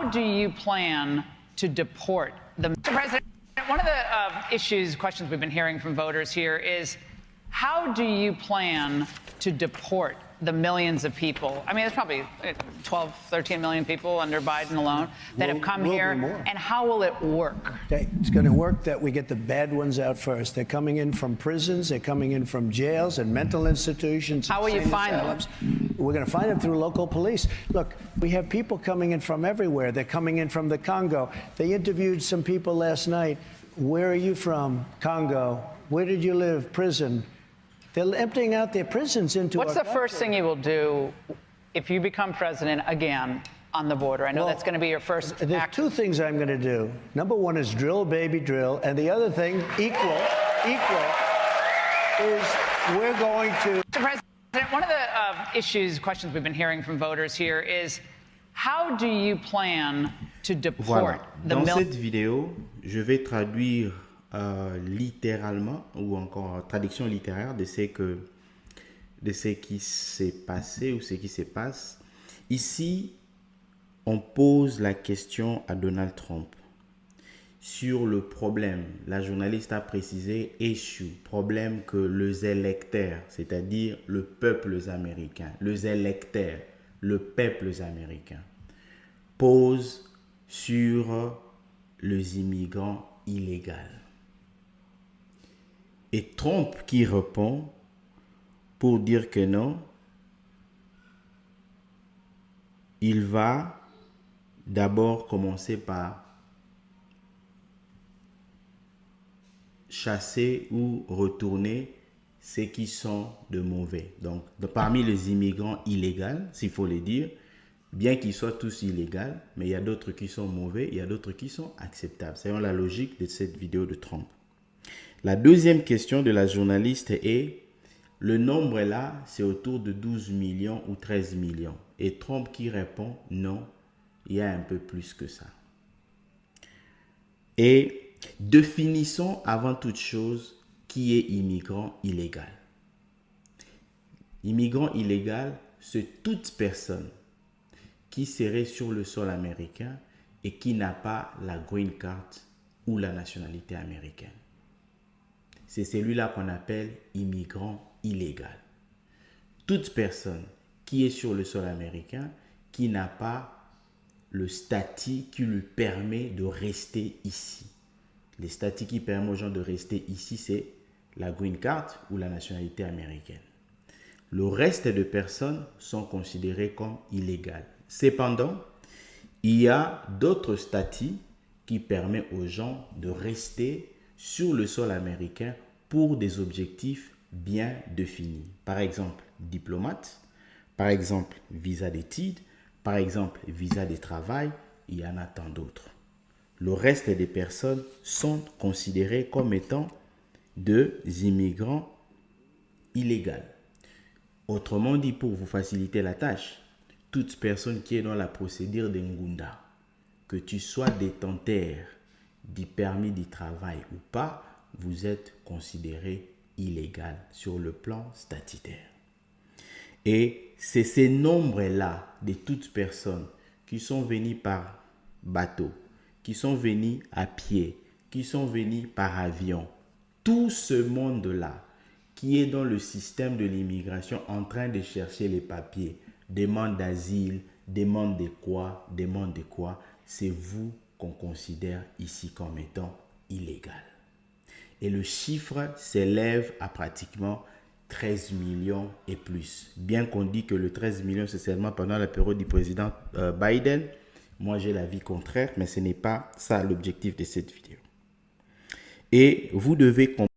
how do you plan to deport the... Mr. President, one of the questions we've been hearing from voters here is, how do you plan to deport the millions of people? I mean, there's probably 12, 13 million people under Biden alone that have come here. And how will it work? It's going to work that we get the bad ones out first. They're coming in from prisons. They're coming in from jails and mental institutions. How will you find them? We're going to find them through local police. Look, we have people coming in from everywhere. They're coming in from the Congo. They interviewed some people last night. Where are you from? Congo. Where did you live? Prison. They're emptying out their prisons into What's the first thing you will do if you become president again on the border? I know that's going to be your first There's two things I'm going to do. Number one is drill, baby, drill. And the other thing, equal, is we're going to... Mr. President, one of the questions we've been hearing from voters here is, how do you plan to deport the millions... Dans cette vidéo, je vais traduire littéralement, ou encore traduction littéraire de ce qui s'est passé ou ce qui se passe. Ici, on pose la question à Donald Trump sur le problème. La journaliste a précisé issue, problème que les électeurs, c'est-à-dire le peuple américain, les électeurs, le peuple américain, pose sur les immigrants illégaux. Et Trump qui répond pour dire que non, il va d'abord commencer par chasser ou retourner ceux qui sont de mauvais. Donc, parmi les immigrants illégaux, s'il faut le dire, bien qu'ils soient tous illégaux, mais il y a d'autres qui sont mauvais, il y a d'autres qui sont acceptables. C'est la logique de cette vidéo de Trump. La deuxième question de la journaliste est, le nombre là, c'est autour de 12 millions ou 13 millions. Et Trump qui répond, non, il y a un peu plus que ça. Et définissons avant toute chose qui est immigrant illégal. Immigrant illégal, c'est toute personne qui serait sur le sol américain et qui n'a pas la green card ou la nationalité américaine. C'est celui-là qu'on appelle immigrant illégal. Toute personne qui est sur le sol américain, qui n'a pas le statut qui lui permet de rester ici. Le statut qui permet aux gens de rester ici, c'est la green card ou la nationalité américaine. Le reste de personnes sont considérées comme illégales. Cependant, il y a d'autres statuts qui permettent aux gens de rester sur le sol américain pour des objectifs bien définis. Par exemple, diplomate, par exemple, visa d'études, par exemple, visa de travail, il y en a tant d'autres. Le reste des personnes sont considérées comme étant des immigrants illégaux. Autrement dit, pour vous faciliter la tâche, toute personne qui est dans la procédure de Ngunda, que tu sois détenteur du permis de travail ou pas, vous êtes considéré illégal sur le plan statutaire. Et c'est ces nombres-là de toutes personnes qui sont venues par bateau, qui sont venues à pied, qui sont venues par avion. Tout ce monde-là qui est dans le système de l'immigration en train de chercher les papiers, demande d'asile, demande de quoi, c'est vous qu'on considère ici comme étant illégal. Et le chiffre s'élève à pratiquement 13 millions et plus. Bien qu'on dit que le 13 millions, c'est seulement pendant la période du président Biden. Moi, j'ai l'avis contraire, mais ce n'est pas ça l'objectif de cette vidéo. Et vous devez comprendre